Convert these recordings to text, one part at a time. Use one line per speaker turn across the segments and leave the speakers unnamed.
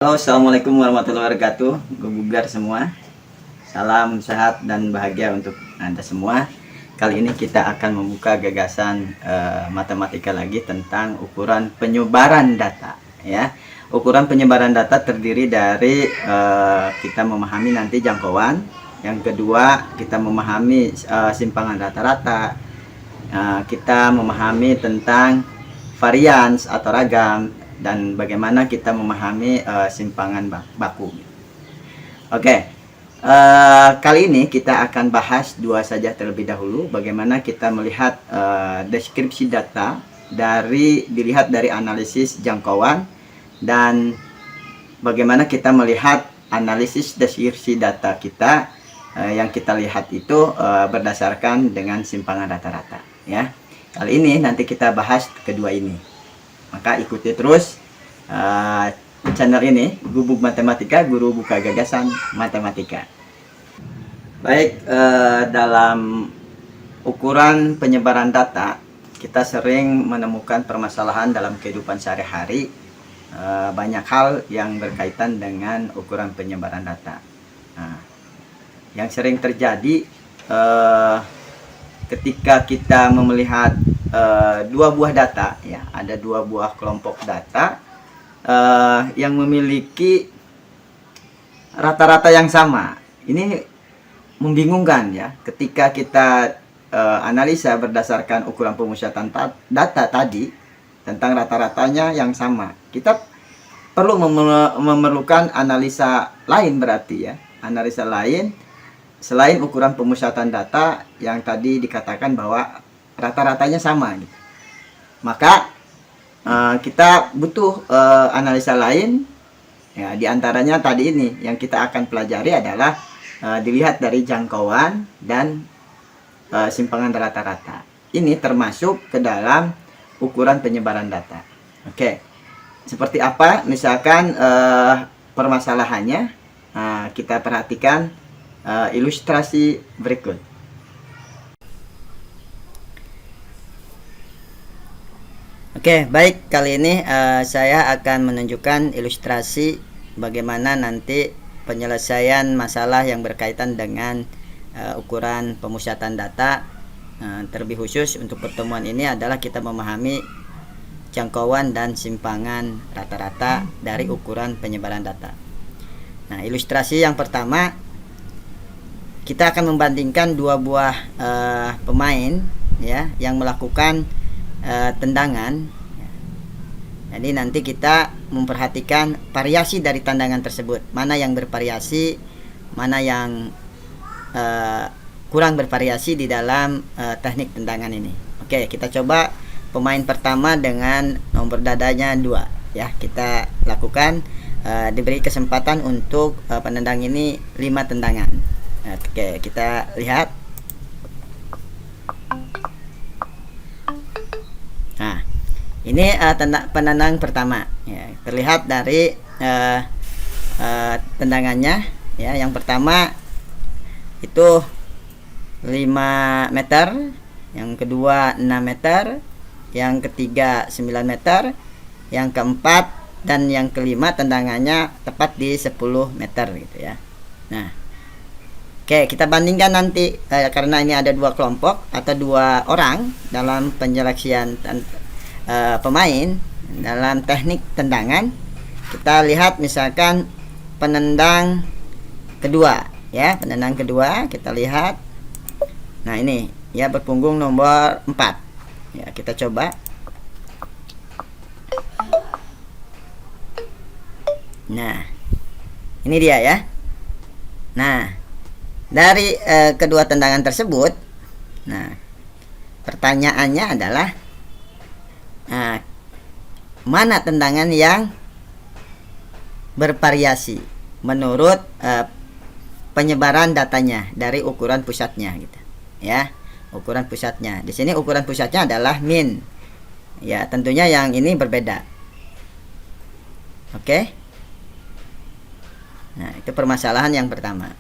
Halo, assalamualaikum warahmatullahi wabarakatuh. Gue bugar semua. Salam sehat dan bahagia untuk Anda semua. Kali ini kita akan membuka gagasan matematika lagi tentang ukuran penyebaran data. Ya, ukuran penyebaran data terdiri dari kita memahami nanti jangkauan. Yang kedua, kita memahami simpangan rata-rata. Kita memahami tentang varians atau ragam, dan bagaimana kita memahami simpangan baku. Oke, kali ini kita akan bahas dua saja terlebih dahulu. Bagaimana kita melihat deskripsi data dilihat dari analisis jangkauan, dan bagaimana kita melihat analisis deskripsi data kita yang kita lihat itu berdasarkan dengan simpangan rata-rata. Ya, kali ini nanti kita bahas kedua ini. Maka ikuti terus channel ini, Gubuk Matematika, Guru Buka Gagasan Matematika. Baik, dalam ukuran penyebaran data, kita sering menemukan permasalahan dalam kehidupan sehari-hari. Banyak hal yang berkaitan dengan ukuran penyebaran data. Yang sering terjadi ketika kita melihat dua buah data, ya, ada dua buah kelompok data yang memiliki rata-rata yang sama. Ini membingungkan, ya, ketika kita analisa berdasarkan ukuran pemusatan data tadi tentang rata-ratanya yang sama. Kita perlu memerlukan analisa lain, berarti, ya, analisa lain selain ukuran pemusatan data yang tadi dikatakan bahwa rata-ratanya sama, gitu. Maka kita butuh analisa lain, ya, diantaranya tadi ini yang kita akan pelajari adalah dilihat dari jangkauan dan simpangan rata-rata. Ini termasuk ke dalam ukuran penyebaran data. Oke, seperti apa misalkan permasalahannya? Kita perhatikan ilustrasi berikut. Oke, baik, kali ini saya akan menunjukkan ilustrasi bagaimana nanti penyelesaian masalah yang berkaitan dengan ukuran pemusatan data. Terlebih khusus untuk pertemuan ini adalah kita memahami jangkauan dan simpangan rata-rata dari ukuran penyebaran data. Nah, ilustrasi yang pertama, kita akan membandingkan dua buah pemain, ya, yang melakukan tendangan. Jadi nanti kita memperhatikan variasi dari tendangan tersebut, mana yang bervariasi, mana yang kurang bervariasi di dalam teknik tendangan ini. Oke, kita coba pemain pertama dengan nomor dadanya 2, ya. Kita lakukan diberi kesempatan untuk penendang ini 5 tendangan. Oke, kita lihat. Nah, ini penendang pertama, ya, terlihat dari tendangannya, ya. Yang pertama itu 5 meter, yang kedua 6 meter, yang ketiga 9 meter, yang keempat dan yang kelima tendangannya tepat di 10 meter, gitu, ya. Nah, oke, kita bandingkan nanti karena ini ada dua kelompok atau dua orang dalam penyeleksian pemain dalam teknik tendangan. Kita lihat misalkan penendang kedua, ya, penendang kedua kita lihat. Nah, ini, ya, berpunggung nomor 4. Ya, kita coba. Nah, ini dia, ya. Nah, dari kedua tendangan tersebut, nah, pertanyaannya adalah mana tendangan yang bervariasi menurut penyebaran datanya dari ukuran pusatnya, gitu, ya. Ukuran pusatnya di sini, ukuran pusatnya adalah min, ya. Tentunya yang ini berbeda. Oke. Nah, itu permasalahan yang pertama.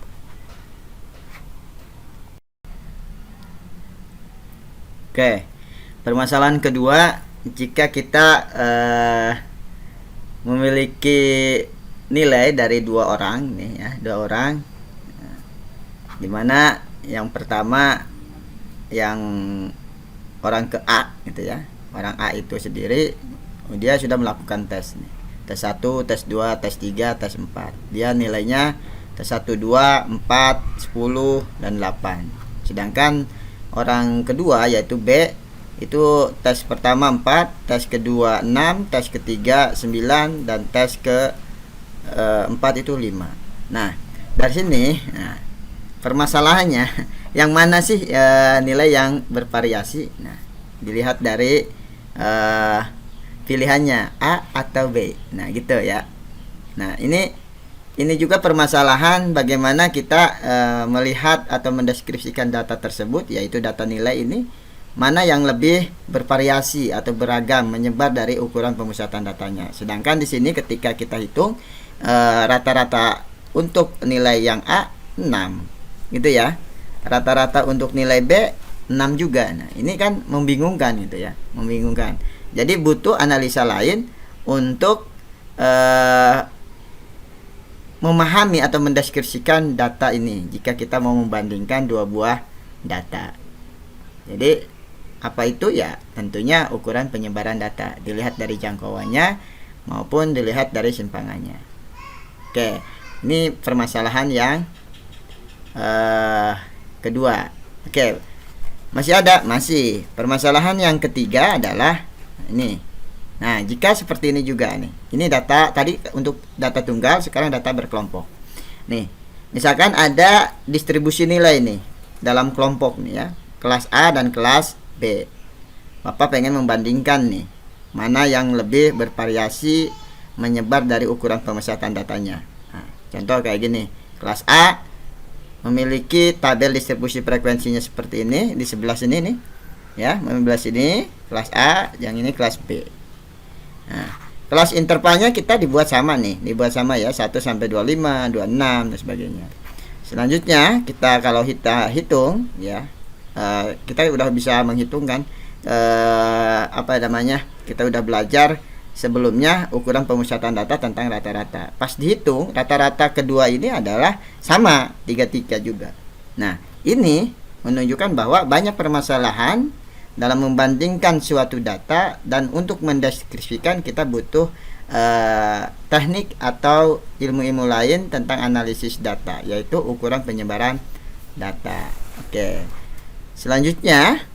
Oke, permasalahan kedua, jika kita memiliki nilai dari dua orang nih ya, dua orang, dimana yang pertama yang orang ke A gitu ya, orang A itu sendiri dia sudah melakukan tes nih, tes 1, tes 2, tes 3, tes 4. Dia nilainya tes 1, 2, 4, 10 dan 8. Sedangkan orang kedua yaitu B itu tes pertama 4, tes kedua 6, tes ketiga 9 dan tes ke 4 itu 5. Nah, dari sini permasalahannya yang mana sih nilai yang bervariasi? Nah, dilihat dari pilihannya A atau B. Nah, gitu ya. Nah, ini juga permasalahan bagaimana kita melihat atau mendeskripsikan data tersebut, yaitu data nilai ini mana yang lebih bervariasi atau beragam menyebar dari ukuran pemusatan datanya. Sedangkan di sini ketika kita hitung rata-rata untuk nilai yang A 6 gitu ya, rata-rata untuk nilai B 6 juga. Nah, ini kan membingungkan gitu ya, membingungkan. Jadi butuh analisa lain untuk memahami atau mendeskripsikan data ini jika kita mau membandingkan dua buah data. Jadi apa itu ya? Tentunya ukuran penyebaran data dilihat dari jangkauannya maupun dilihat dari simpangannya. Oke, ini permasalahan yang kedua. Oke, masih permasalahan yang ketiga adalah ini. Nah, jika seperti ini juga nih, ini data tadi untuk data tunggal, sekarang data berkelompok. Nih, misalkan ada distribusi nilai nih dalam kelompok nih ya, kelas A dan kelas B. Bapak pengen membandingkan nih, mana yang lebih bervariasi menyebar dari ukuran pemusatan datanya. Nah, contoh kayak gini, kelas A memiliki tabel distribusi frekuensinya seperti ini di sebelah sini nih, ya, sebelah sini kelas A, yang ini kelas B. Nah, kelas intervalnya kita dibuat sama nih, dibuat sama ya, 1 sampai 25, 26 dan sebagainya. Selanjutnya kita kalau kita hitung ya, kita udah bisa menghitung kan, apa namanya, kita udah belajar sebelumnya ukuran pemusatan data tentang rata-rata. Pas dihitung rata-rata kedua ini adalah sama 33 juga. Nah, ini menunjukkan bahwa banyak permasalahan dalam membandingkan suatu data, dan untuk mendeskripsikan kita butuh teknik atau ilmu-ilmu lain tentang analisis data, yaitu ukuran penyebaran data. Oke, selanjutnya,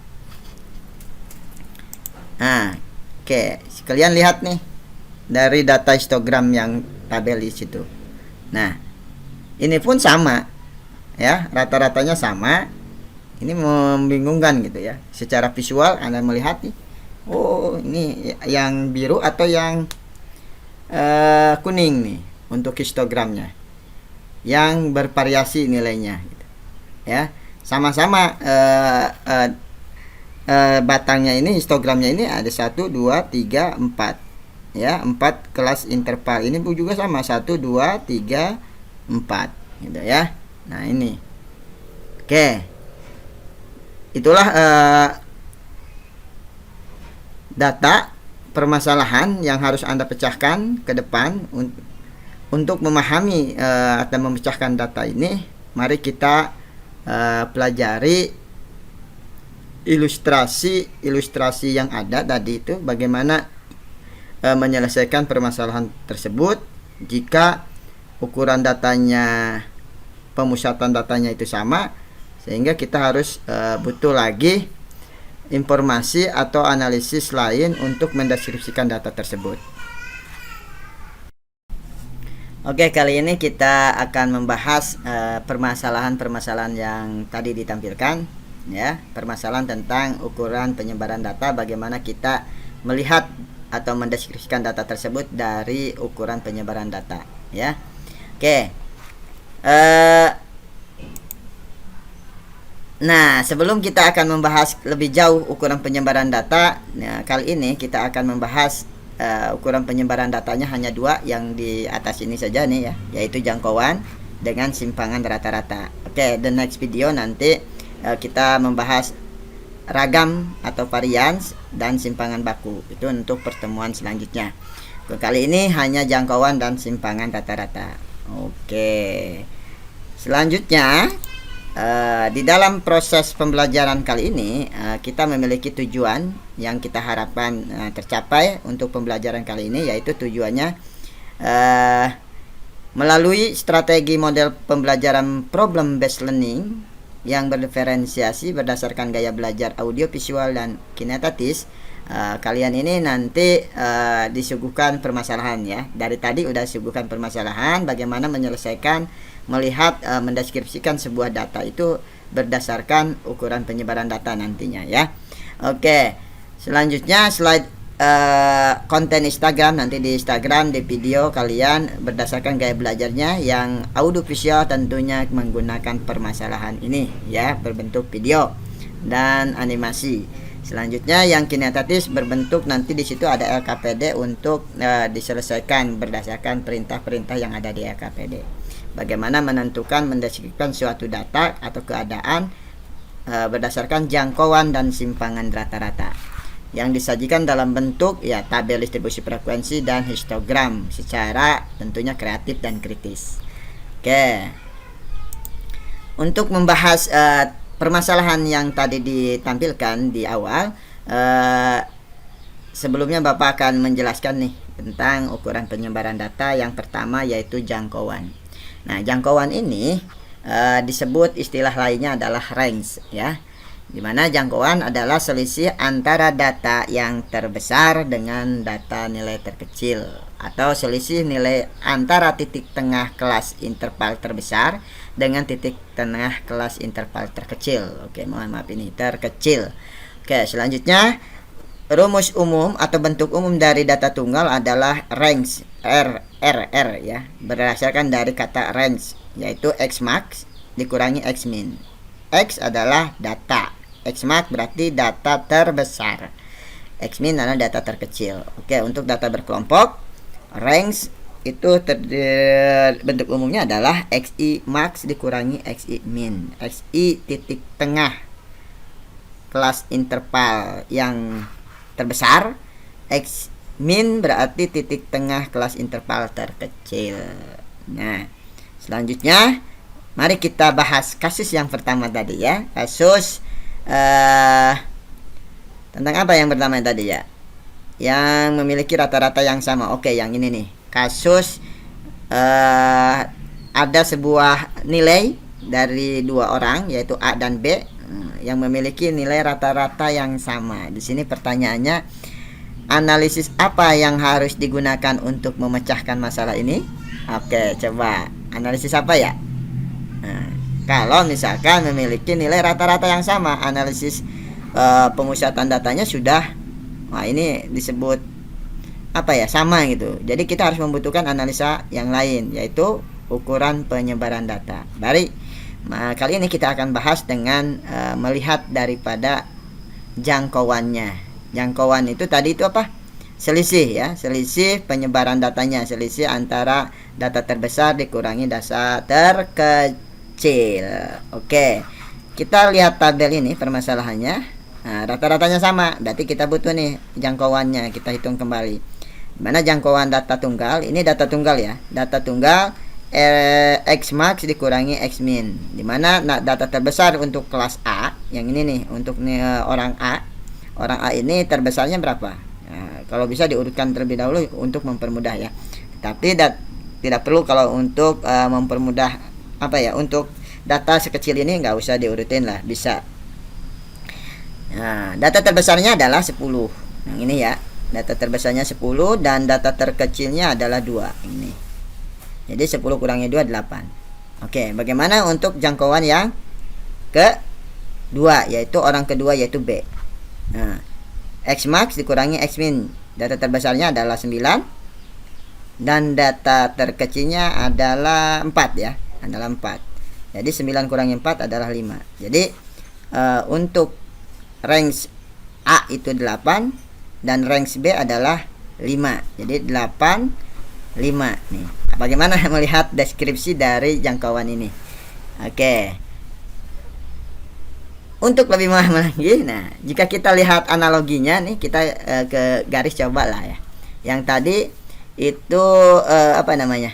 nah, oke, kalian lihat nih dari data histogram yang tabel di situ. Nah, ini pun sama ya, rata-ratanya sama. Ini membingungkan gitu ya. Secara visual Anda melihat nih, oh ini yang biru atau yang kuning nih untuk histogramnya, yang bervariasi nilainya gitu. Ya, sama-sama batangnya ini, histogramnya ini ada 1, 2, 3, 4 ya, 4 kelas interval. Ini juga sama 1, 2, 3, 4 gitu ya. Nah, ini oke. Itulah data permasalahan yang harus Anda pecahkan ke depan. Untuk memahami atau memecahkan data ini, mari kita pelajari ilustrasi yang ada tadi itu, bagaimana menyelesaikan permasalahan tersebut jika ukuran datanya, pemusatan datanya itu sama, sehingga kita harus butuh lagi informasi atau analisis lain untuk mendeskripsikan data tersebut. Oke, kali ini kita akan membahas permasalahan-permasalahan yang tadi ditampilkan ya, permasalahan tentang ukuran penyebaran data, bagaimana kita melihat atau mendeskripsikan data tersebut dari ukuran penyebaran data ya. Oke. Nah, sebelum kita akan membahas lebih jauh ukuran penyebaran data, nah, kali ini kita akan membahas ukuran penyebaran datanya hanya dua yang di atas ini saja nih ya, yaitu jangkauan dengan simpangan rata-rata. Oke, the next video nanti kita membahas ragam atau varians dan simpangan baku. Itu untuk pertemuan selanjutnya.
Kali ini hanya jangkauan dan simpangan rata-rata. Oke. Selanjutnya, di dalam proses pembelajaran kali ini kita memiliki tujuan yang kita harapkan tercapai untuk pembelajaran kali ini, yaitu tujuannya melalui strategi model pembelajaran problem based learning yang berdiferensiasi berdasarkan gaya belajar audio, visual, dan kinestetis. Kalian ini nanti disuguhkan permasalahan ya. Dari tadi udah disuguhkan permasalahan bagaimana menyelesaikan, melihat, mendeskripsikan sebuah data itu berdasarkan ukuran penyebaran data nantinya ya. Oke, selanjutnya slide konten Instagram. Nanti di Instagram, di video kalian berdasarkan gaya belajarnya yang audio visual tentunya menggunakan permasalahan ini ya, berbentuk video dan animasi. Selanjutnya yang kinestetis berbentuk, nanti di situ ada LKPD untuk diselesaikan berdasarkan perintah-perintah yang ada di LKPD. Bagaimana menentukan, mendeskripsikan suatu data atau keadaan berdasarkan jangkauan dan simpangan rata-rata yang disajikan dalam bentuk ya tabel distribusi frekuensi dan histogram secara tentunya kreatif dan kritis. Oke. Untuk membahas permasalahan yang tadi ditampilkan di awal, sebelumnya Bapak akan menjelaskan nih tentang ukuran penyebaran data. Yang pertama yaitu jangkauan. Nah, jangkauan ini disebut istilah lainnya adalah range ya, dimana jangkauan adalah selisih antara data yang terbesar dengan data nilai terkecil, atau selisih nilai antara titik tengah kelas interval terbesar dengan titik tengah kelas interval terkecil. Oke, mohon maaf ini terkecil. Oke, selanjutnya rumus umum atau bentuk umum dari data tunggal adalah range R ya, berdasarkan dari kata range, yaitu X max dikurangi X min. X adalah data, X max berarti data terbesar, X min adalah data terkecil. Oke, untuk data berkelompok, range itu bentuk umumnya adalah XI max dikurangi XI min. XI titik tengah kelas interval yang terbesar, X min berarti titik tengah kelas interval terkecil. Nah, selanjutnya mari kita bahas kasus yang pertama tadi ya. Kasus tentang apa yang pertama tadi ya? Yang memiliki rata-rata yang sama. Oke, yang ini nih. Kasus ada sebuah nilai dari dua orang yaitu A dan B yang memiliki nilai rata-rata yang sama. Di sini pertanyaannya, analisis apa yang harus digunakan untuk memecahkan masalah ini? Oke, coba analisis apa ya? Nah, kalau misalkan memiliki nilai rata-rata yang sama, analisis pemusatan datanya sudah, wah ini disebut apa ya, sama gitu. Jadi kita harus membutuhkan analisa yang lain, yaitu ukuran penyebaran data. Baik, kali ini kita akan bahas dengan melihat daripada jangkauannya. Jangkauan itu tadi itu apa? Selisih ya, selisih penyebaran datanya, selisih antara data terbesar dikurangi data terkecil. Oke, kita lihat tabel ini permasalahannya. Nah, rata-ratanya sama, berarti kita butuh nih jangkauannya, kita hitung kembali. Mana jangkauan data tunggal? Ini data tunggal ya. Data tunggal X max dikurangi X min. Dimana data terbesar untuk kelas A, yang ini nih, untuk orang A. Orang A ini terbesarnya berapa? Nah, kalau bisa diurutkan terlebih dahulu untuk mempermudah ya. Tapi tidak perlu kalau untuk mempermudah apa ya, untuk data sekecil ini nggak usah diurutin lah, bisa. Nah, data terbesarnya adalah 10. Yang ini ya. Data terbesarnya 10 dan data terkecilnya adalah 2 ini. Jadi 10 kurangi 2 8. Oke, bagaimana untuk jangkauan yang kedua, yaitu orang kedua yaitu B. Nah, X max dikurangi X min. Data terbesarnya adalah 9 dan data terkecilnya adalah 4 ya, adalah 4. Jadi 9 kurangi 4 adalah 5. Jadi untuk range A itu 8 dan range B adalah 5. Jadi 8 5 nih. Bagaimana melihat deskripsi dari jangkauan ini? Oke. Untuk lebih memahami lagi, nah, jika kita lihat analoginya nih, kita ke garis coba lah ya. Yang tadi itu apa namanya,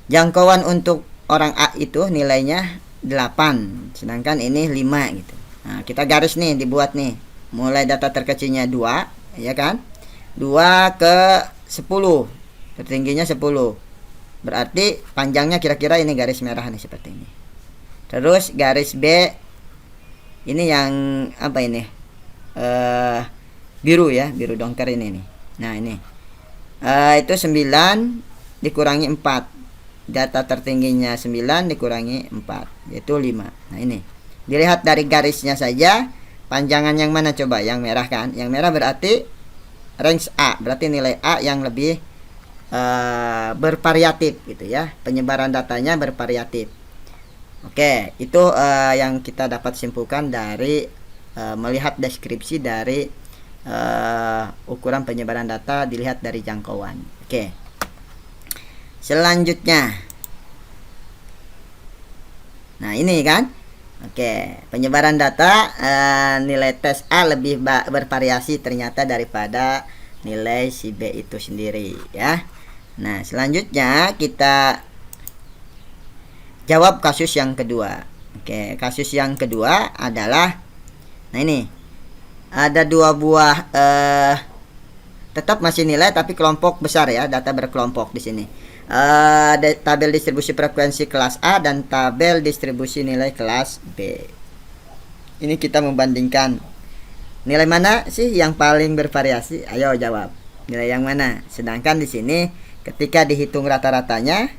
jangkauan untuk orang A itu nilainya 8, sedangkan ini 5 gitu. Nah, kita garis nih, dibuat nih. Mulai data terkecilnya 2, ya kan? 2 ke 10. Tertingginya 10. Berarti panjangnya kira-kira ini garis merah nih seperti ini. Terus garis B ini yang apa ini? Biru ya, biru dongker ini nih. Nah, ini. Itu 9 dikurangi 4. Data tertingginya 9 dikurangi 4, yaitu 5. Nah, ini. Dilihat dari garisnya saja, panjangan yang mana coba? Yang merah kan? Yang merah berarti range A, berarti nilai A yang lebih bervariatif gitu ya. Penyebaran datanya bervariatif. Oke, itu yang kita dapat simpulkan dari melihat deskripsi dari ukuran penyebaran data dilihat dari jangkauan. Oke. Selanjutnya. Nah, ini kan. Oke, penyebaran data nilai tes A lebih bervariasi ternyata daripada nilai si B itu sendiri ya. Nah, selanjutnya kita jawab kasus yang kedua. Oke, kasus yang kedua adalah, nah ini ada 2 buah tetap masih nilai tapi kelompok besar ya, data berkelompok di sini. Tabel distribusi frekuensi kelas A dan tabel distribusi nilai kelas B. Ini kita membandingkan nilai mana sih yang paling bervariasi? Ayo jawab. Nilai yang mana? Sedangkan di sini ketika dihitung rata-ratanya,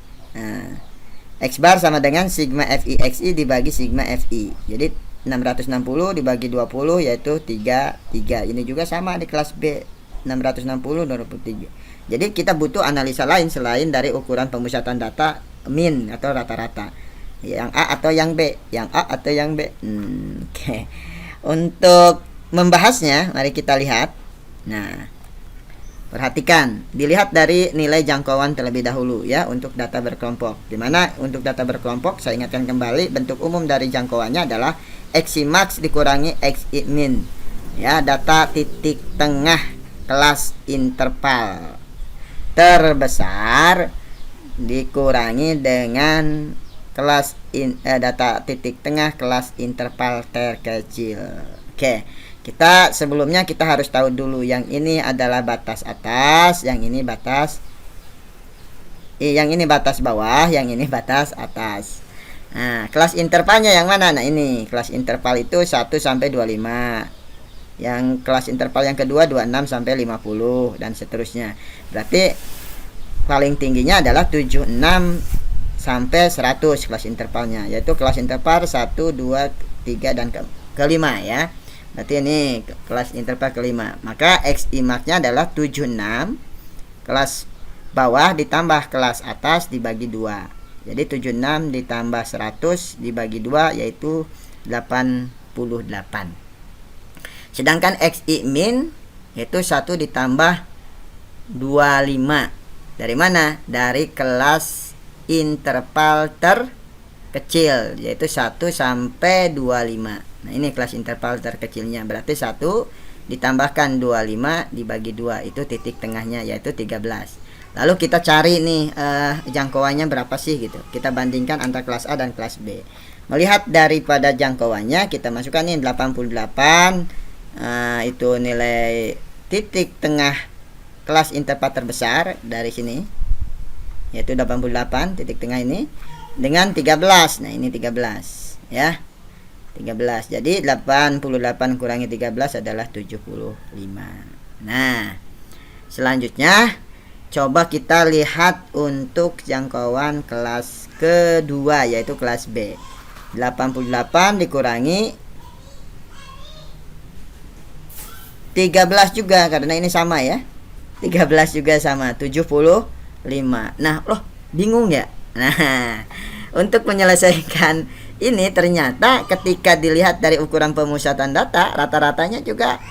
X bar sama dengan sigma FI XI dibagi sigma FI. Jadi 660 dibagi 20 yaitu 33. Ini juga sama di kelas B. 660 23. Jadi kita butuh analisa lain selain dari ukuran pemusatan data min atau rata-rata. Yang A atau yang B? Yang A atau yang B? Oke. Untuk membahasnya, mari kita lihat. Nah, perhatikan, dilihat dari nilai jangkauan terlebih dahulu ya untuk data berkelompok. Dimana untuk data berkelompok, saya ingatkan kembali, bentuk umum dari jangkauannya adalah XI max dikurangi XI min. Ya, data titik tengah kelas interval terbesar dikurangi dengan kelas data titik tengah kelas interval terkecil. Oke, kita sebelumnya kita harus tahu dulu yang ini adalah batas atas, yang ini batas bawah, yang ini batas atas. Nah, kelas intervalnya yang mana? Nah, ini kelas interval itu 1 sampai 25. Yang kelas interval yang kedua 26 sampai 50 dan seterusnya. Berarti paling tingginya adalah 76 sampai 100 kelas intervalnya, yaitu kelas interval 1, 2, 3 dan kelima ya. Berarti ini kelas interval kelima. Maka XI max-nya adalah 76 kelas bawah ditambah kelas atas dibagi 2. Jadi 76 ditambah 100 dibagi 2 yaitu 88. Sedangkan XI min yaitu 1 ditambah 25. Dari mana? Dari kelas interval terkecil yaitu 1 sampai 25. Nah, ini kelas interval terkecilnya. Berarti 1 ditambahkan 25 dibagi 2 itu titik tengahnya yaitu 13. Lalu kita cari nih jangkauannya berapa sih gitu. Kita bandingkan antara kelas A dan kelas B. Melihat daripada jangkauannya kita masukkan nih 88. Itu nilai titik tengah kelas interval terbesar dari sini yaitu 88 titik tengah ini dengan 13. Nah, ini 13 ya. 13. Jadi 88 kurangi 13 adalah 75. Nah, selanjutnya coba kita lihat untuk jangkauan kelas kedua yaitu kelas B. 88 dikurangi 13 juga karena ini sama ya. 13 juga sama 75. Nah, loh, bingung ya? Nah, untuk menyelesaikan ini ternyata ketika dilihat dari ukuran pemusatan data rata-ratanya juga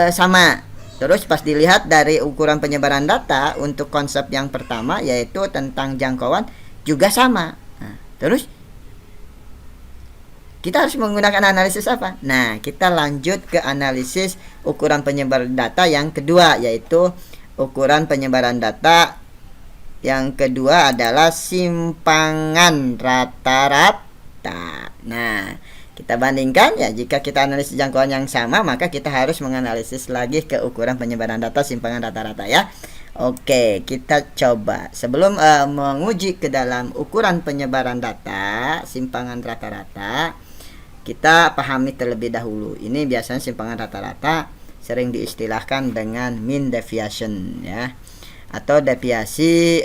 sama. Terus pas dilihat dari ukuran penyebaran data untuk konsep yang pertama yaitu tentang jangkauan juga sama. Nah, terus kita harus menggunakan analisis apa? Nah, kita lanjut ke analisis ukuran penyebaran data yang kedua yaitu ukuran penyebaran data. Yang kedua adalah simpangan rata-rata. Nah, kita bandingkan ya, jika kita analisis jangkauan yang sama, maka kita harus menganalisis lagi ke ukuran penyebaran data simpangan rata-rata ya. Oke, kita coba. Sebelum menguji ke dalam ukuran penyebaran data simpangan rata-rata, kita pahami terlebih dahulu. Ini biasanya simpangan rata-rata sering diistilahkan dengan mean deviation ya, atau deviasi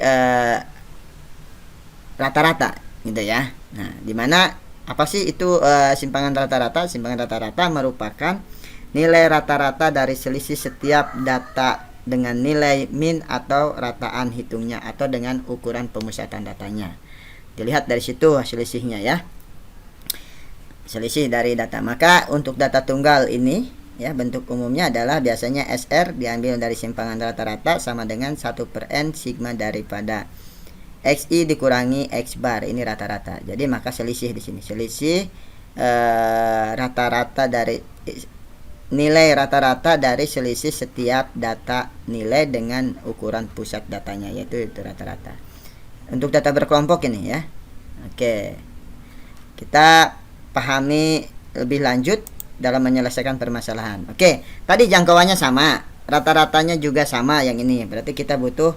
rata-rata gitu ya. Nah, dimana apa sih itu simpangan rata-rata? Simpangan rata-rata merupakan nilai rata-rata dari selisih setiap data dengan nilai min atau rataan hitungnya atau dengan ukuran pemusatan datanya. Dilihat dari situ selisihnya ya. Selisih dari data. Maka untuk data tunggal ini ya, bentuk umumnya adalah biasanya SR diambil dari simpangan rata-rata sama dengan 1/n sigma daripada XI dikurangi X bar, ini rata-rata. Jadi maka selisih di sini. Selisih rata-rata dari nilai rata-rata dari selisih setiap data nilai dengan ukuran pusat datanya, yaitu itu rata-rata. Untuk data berkelompok ini ya. Oke. Kita pahami lebih lanjut dalam menyelesaikan permasalahan. Oke, tadi jangkauannya sama, rata-ratanya juga sama yang ini. Berarti kita butuh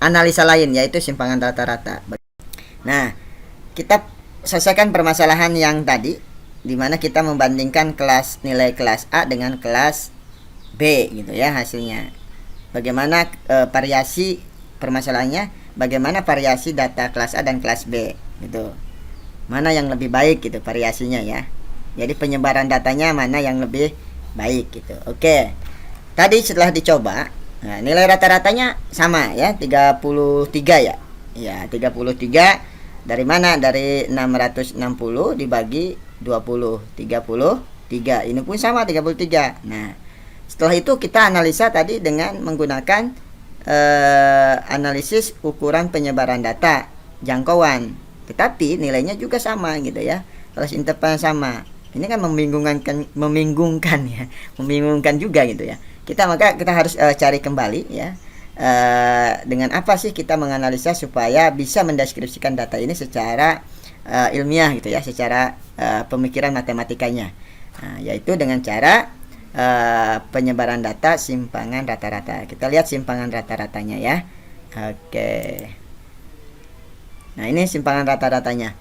analisa lain, yaitu simpangan rata-rata. Nah, kita selesaikan permasalahan yang tadi, di mana kita membandingkan nilai kelas A dengan kelas B gitu ya hasilnya. Bagaimana variasi permasalahannya? Bagaimana variasi data kelas A dan kelas B gitu. Mana yang lebih baik gitu variasinya ya. Jadi penyebaran datanya mana yang lebih baik gitu. Oke. Tadi setelah dicoba, nah, nilai rata-ratanya sama ya, 33 ya. Ya, 33 dari mana? Dari 660 dibagi 20, 33. Ini pun sama 33. Nah, setelah itu kita analisa tadi dengan menggunakan analisis ukuran penyebaran data jangkauan. Tetapi nilainya juga sama gitu ya. Kelas intervalnya sama. Ini kan membingungkan ya. Membingungkan juga gitu ya. Maka kita harus cari kembali ya. Dengan apa sih kita menganalisa supaya bisa mendeskripsikan data ini secara ilmiah gitu ya, secara pemikiran matematikanya. Nah, yaitu dengan cara penyebaran data simpangan rata-rata. Kita lihat simpangan rata-ratanya ya. Oke. Nah, ini simpangan rata-ratanya.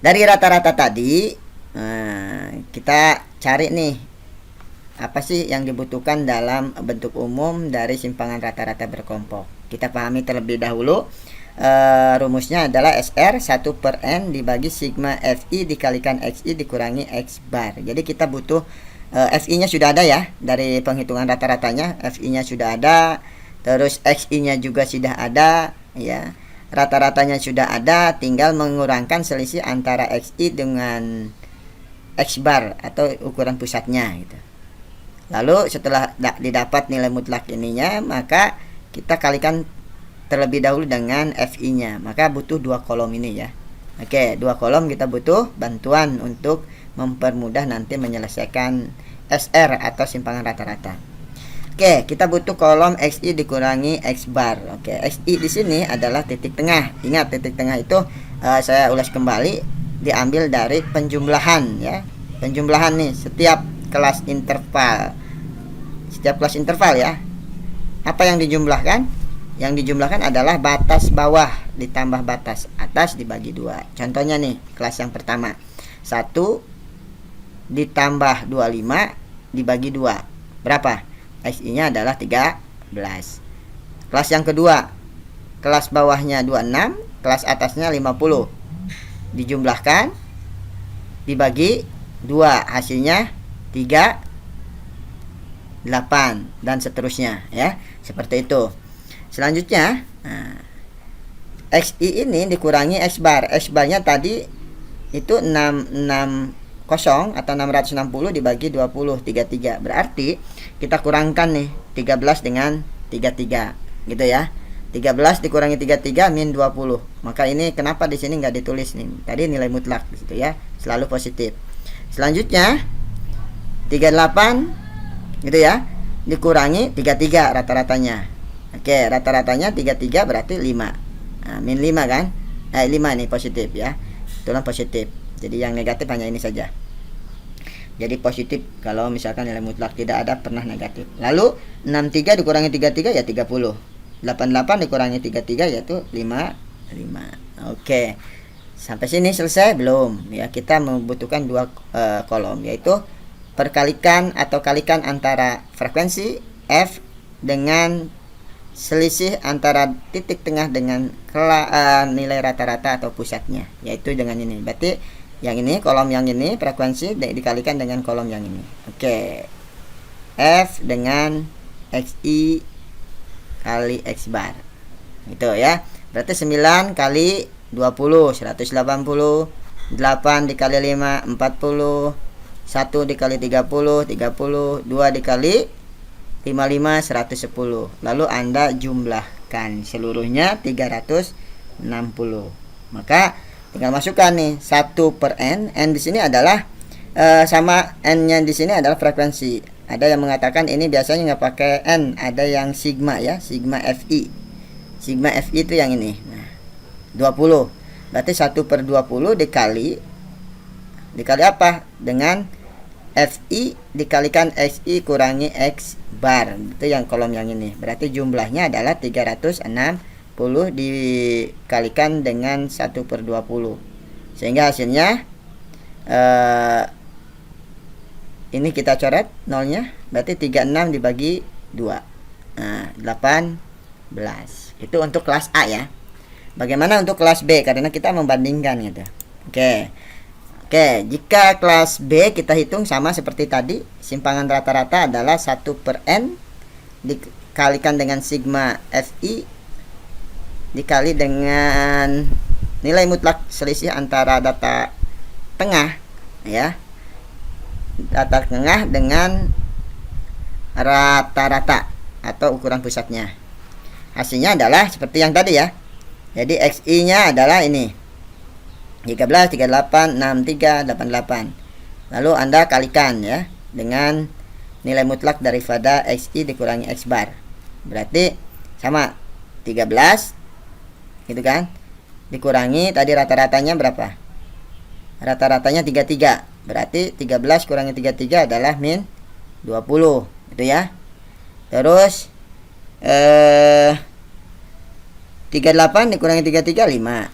Dari rata-rata tadi, kita cari nih, apa sih yang dibutuhkan dalam bentuk umum dari simpangan rata-rata berkelompok. Kita pahami terlebih dahulu. Rumusnya adalah SR 1/n dibagi sigma FI dikalikan XI dikurangi X bar. Jadi kita butuh FI-nya sudah ada ya. Dari penghitungan rata-ratanya, FI-nya sudah ada. Terus XI-nya juga sudah ada ya. Rata-ratanya sudah ada, tinggal mengurangkan selisih antara XI dengan X bar atau ukuran pusatnya gitu. Lalu setelah didapat nilai mutlak ininya, maka kita kalikan terlebih dahulu dengan FI-nya. Maka butuh 2 kolom ini ya. Oke, 2 kolom kita butuh bantuan untuk mempermudah nanti menyelesaikan SR atau simpangan rata-rata. Oke, kita butuh kolom XI dikurangi X bar. Oke, XI di sini adalah titik tengah. Ingat, titik tengah itu saya ulas kembali, diambil dari penjumlahan ya. Penjumlahan nih setiap kelas interval. Setiap kelas interval ya. Apa yang dijumlahkan? Yang dijumlahkan adalah batas bawah ditambah batas atas dibagi 2. Contohnya nih, kelas yang pertama. 1 ditambah 25 dibagi 2. Berapa? XI-nya adalah 13. Kelas yang kedua, kelas bawahnya 26, kelas atasnya 50. Dijumlahkan dibagi 2, hasilnya 38 dan seterusnya ya. Seperti itu. Selanjutnya, XI ini dikurangi X bar. X barnya tadi itu 660 atau 660 dibagi 20, 33. Berarti kita kurangkan nih 13 dengan 33 gitu ya. 13 dikurangi 33 min 20. Maka ini kenapa di sini nggak ditulis nih? Tadi nilai mutlak gitu ya, selalu positif. Selanjutnya 38 gitu ya, dikurangi 33 rata-ratanya. Oke, rata-ratanya 33 berarti 5. Nah, min 5 kan? 5 nih positif ya. Itulah positif. Jadi yang negatif hanya ini saja. Jadi positif kalau misalkan nilai mutlak, tidak ada pernah negatif. Lalu 63 dikurangi 33 ya 30. 88 dikurangi 33 yaitu 5. Oke. Sampai sini selesai belum? Ya, kita membutuhkan dua kolom, yaitu perkalikan atau kalikan antara frekuensi F dengan selisih antara titik tengah dengan nilai rata-rata atau pusatnya, yaitu dengan ini. Berarti yang ini, kolom yang ini frekuensi dikalikan dengan kolom yang ini. Oke. F dengan XI kali X bar. Gitu ya. Berarti 9 kali 20 180, 8 dikali 5 40, 1 dikali 30 30, 2 dikali 55 110. Lalu Anda jumlahkan seluruhnya 360. Maka tinggal masukkan nih 1 per n. N di sini adalah sama n-nya di sini adalah frekuensi. Ada yang mengatakan ini biasanya nggak pakai n, ada yang sigma ya, sigma Fi. Sigma Fi itu yang ini. Nah, 20. Berarti 1 per 20 dikali apa? Dengan Fi dikalikan Xi kurangi X bar. Itu yang kolom yang ini. Berarti jumlahnya adalah 360 dikalikan dengan 1 per 20. Sehingga hasilnya ini kita coret nolnya. Berarti 36 dibagi 2. Nah, 18. Itu untuk kelas A ya. Bagaimana untuk kelas B? Karena kita membandingkan gitu. Oke, jika kelas B kita hitung sama seperti tadi. Simpangan rata-rata adalah 1 per n dikalikan dengan sigma Fi dikali dengan nilai mutlak selisih antara data tengah ya. Data tengah dengan rata-rata atau ukuran pusatnya. Hasilnya adalah seperti yang tadi ya. Jadi XI nya adalah ini 13, 38, 63, 88. Lalu Anda kalikan ya dengan nilai mutlak daripada XI dikurangi X bar. Berarti sama 13 gitu kan, dikurangi tadi rata-ratanya berapa? Rata-ratanya 33. Berarti 13 kurangi 33 adalah min 20 gitu ya. Terus 38 dikurangi 33 5.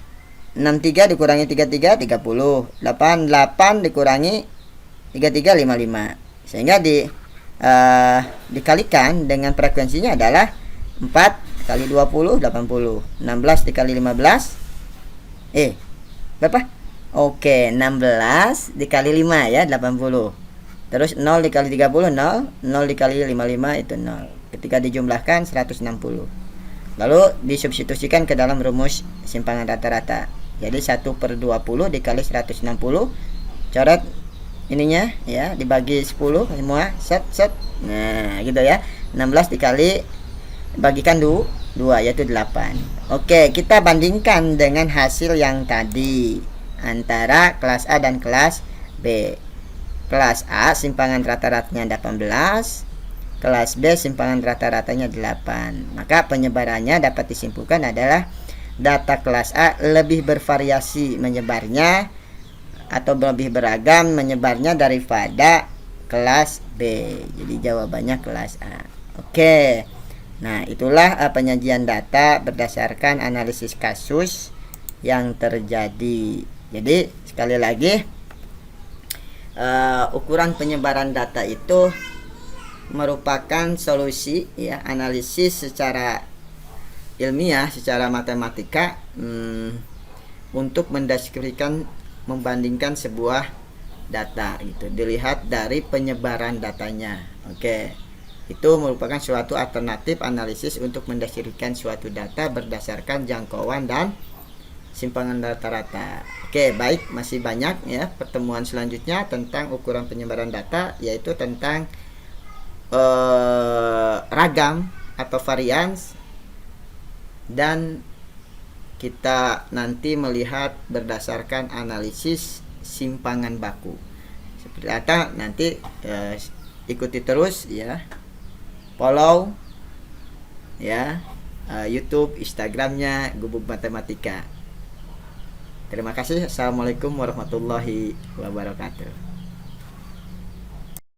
63 dikurangi 33 30. 88 dikurangi 33 55. Sehingga dikalikan dengan frekuensinya adalah 4 kali 20 80. 16 dikali 15 berapa? Oke, 16 dikali 5 ya 80. Terus 0 dikali 30 0. 0 dikali 55 itu 0. Ketika dijumlahkan 160. Lalu disubstitusikan ke dalam rumus simpangan rata-rata. Jadi 1 per 20 dikali 160. Coret ininya ya, dibagi 10 semua. Set. Nah gitu ya. 16 dikali bagikan 2 yaitu 8. Oke, kita bandingkan dengan hasil yang tadi antara kelas A dan kelas B. Kelas A simpangan rata-ratanya 18, kelas B simpangan rata-ratanya 8. Maka penyebarannya dapat disimpulkan adalah data kelas A lebih bervariasi menyebarnya atau lebih beragam menyebarnya daripada kelas B. Jadi jawabannya kelas A. Oke. Nah, itulah penyajian data berdasarkan analisis kasus yang terjadi. Jadi sekali lagi ukuran penyebaran data itu merupakan solusi ya, analisis secara ilmiah, secara matematika untuk mendeskripsikan, membandingkan sebuah data gitu, dilihat dari penyebaran datanya. Oke, itu merupakan suatu alternatif analisis untuk mendeskripsikan suatu data berdasarkan jangkauan dan simpangan rata-rata. Oke, baik, masih banyak ya pertemuan selanjutnya tentang ukuran penyebaran data, yaitu tentang ragam atau varians, dan kita nanti melihat berdasarkan analisis simpangan baku. Seperti apa nanti ikuti terus ya, follow ya, YouTube, Instagramnya Gubuk Matematika. Terima kasih. Assalamualaikum warahmatullahi wabarakatuh.